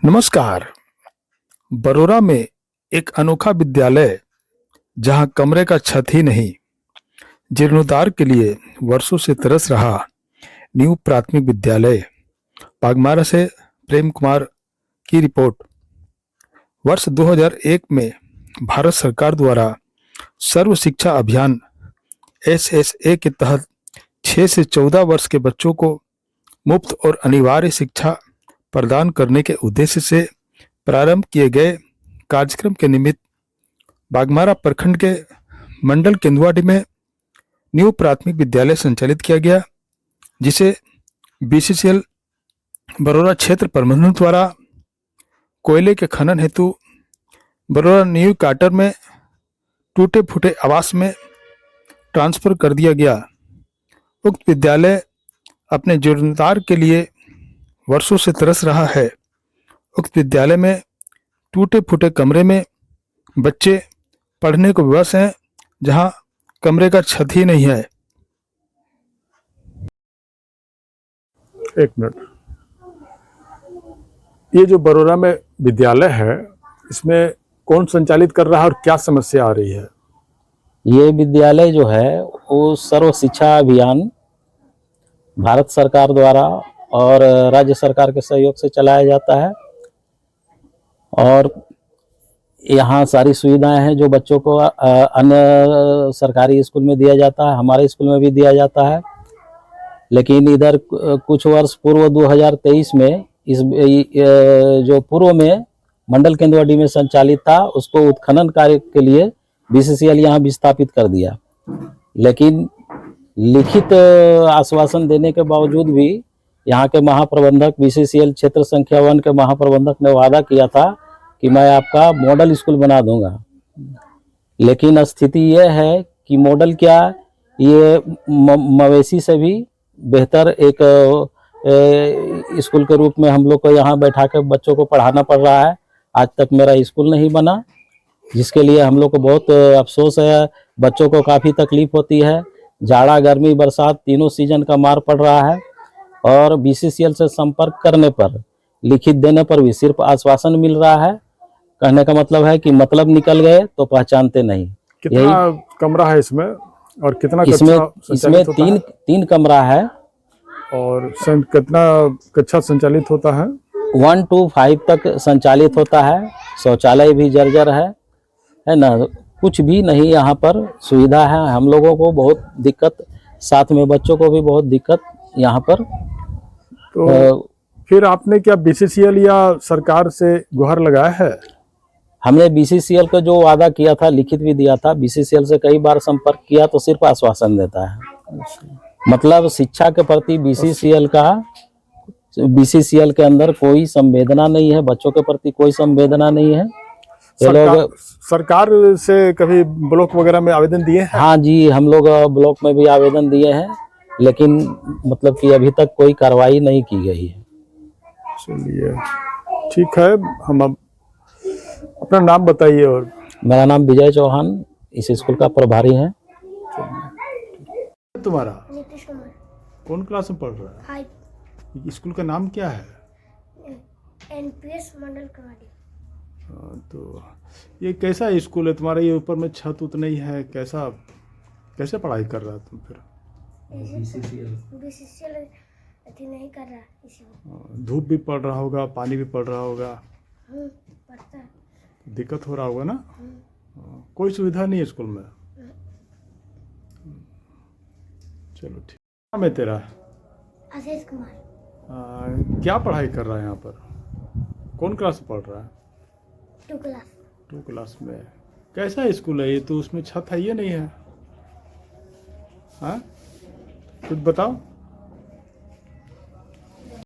नमस्कार। बरोरा में एक अनोखा विद्यालय जहां कमरे का छत ही नहीं, जीर्णोद्धार के लिए वर्षों से तरस रहा न्यू प्राथमिक विद्यालय बाघमारा से प्रेम कुमार की रिपोर्ट। वर्ष 2001 में भारत सरकार द्वारा सर्व शिक्षा अभियान SSA के तहत 6 से 14 वर्ष के बच्चों को मुफ्त और अनिवार्य शिक्षा प्रदान करने के उद्देश्य से प्रारंभ किए गए कार्यक्रम के निमित्त बाघमारा प्रखंड के मंडल केंदुआडी में न्यू प्राथमिक विद्यालय संचालित किया गया, जिसे BCCL बरोरा क्षेत्र प्रबंधन द्वारा कोयले के खनन हेतु बरोरा न्यू क्वार्टर में टूटे फूटे आवास में ट्रांसफर कर दिया गया। उक्त विद्यालय अपने जीर्णोद्धार के लिए वर्षों से तरस रहा है। उक्त विद्यालय में टूटे फूटे कमरे में बच्चे पढ़ने को विवश हैं, जहां कमरे का छत ही नहीं है। एक मिनट, ये जो बरोरा में विद्यालय है, इसमें कौन संचालित कर रहा है और क्या समस्या आ रही है? ये विद्यालय जो है वो सर्व शिक्षा अभियान भारत सरकार द्वारा और राज्य सरकार के सहयोग से चलाया जाता है और यहाँ सारी सुविधाएं हैं जो बच्चों को अन्य सरकारी स्कूल में दिया जाता है, हमारे स्कूल में भी दिया जाता है। लेकिन इधर कुछ वर्ष पूर्व 2023 में इस जो पूर्व में मंडल केंदुआडी में संचालित था, उसको उत्खनन कार्य के लिए BCCL यहाँ विस्थापित कर दिया। लेकिन लिखित आश्वासन देने के बावजूद भी यहाँ के महाप्रबंधक BCCL क्षेत्र संख्या 1 के महाप्रबंधक ने वादा किया था कि मैं आपका मॉडल स्कूल बना दूंगा। लेकिन स्थिति ये है कि मॉडल क्या, ये मवेशी से भी बेहतर एक स्कूल के रूप में हम लोग को यहाँ बैठा के बच्चों को पढ़ाना पड़ रहा है। आज तक मेरा स्कूल नहीं बना, जिसके लिए हम लोग को बहुत अफसोस है। बच्चों को काफ़ी तकलीफ होती है, जाड़ा गर्मी बरसात तीनों सीजन का मार पड़ रहा है। और BCCL से संपर्क करने पर, लिखित देने पर भी सिर्फ आश्वासन मिल रहा है। कहने का मतलब है कि मतलब निकल गए तो पहचानते नहीं। कितना कमरा है इसमें और कितना इसमें तीन कमरा है और कितना कक्षा संचालित होता है? 1 to 5 तक संचालित होता है। शौचालय भी जर्जर है ना, कुछ भी नहीं यहाँ पर सुविधा है। हम लोगों को बहुत दिक्कत, साथ में बच्चों को भी बहुत दिक्कत यहाँ पर। तो फिर आपने क्या BCCL या सरकार से गुहार लगाया है? हमने BCCL को जो वादा किया था, लिखित भी दिया था। BCCL से कई बार संपर्क किया तो सिर्फ आश्वासन देता है। मतलब शिक्षा के प्रति BCCL के अंदर कोई संवेदना नहीं है, बच्चों के प्रति कोई संवेदना नहीं है। सरकार से कभी ब्लॉक वगैरह में आवेदन दिए हैं? हाँ जी, हम लोग ब्लॉक में भी आवेदन दिए हैं, लेकिन मतलब कि अभी तक कोई कार्रवाई नहीं की गई है। चलिए ठीक है, हम अब अपना नाम बताइए। और मेरा नाम विजय चौहान, इस स्कूल का प्रभारी है। तुम्हारा नीतीश कुमार कौन क्लास में पढ़ रहा है? हाई स्कूल का नाम क्या है? NPS मंडल केंदुआडी। तो ये कैसा स्कूल है तुम्हारा? ये ऊपर में छत उत नहीं है, कैसे पढ़ाई कर रहा है तुम फिर? BCCL अथी नहीं कर रहा इसी। धूप भी पड़ रहा होगा, पानी भी पड़ रहा होगा, पड़ता है, दिक्कत हो रहा होगा ना? कोई सुविधा नहीं है स्कूल में? चलो ठीक। नाम है तेरा? आशीष कुमार। क्या पढ़ाई कर रहा है यहाँ पर? कौन क्लास में पढ़ रहा है? 2 क्लास। 2 क्लास में। कैसा स्कूल है ये? तो उसमें छत है, ये नहीं है? हाँ, कुछ बताओ।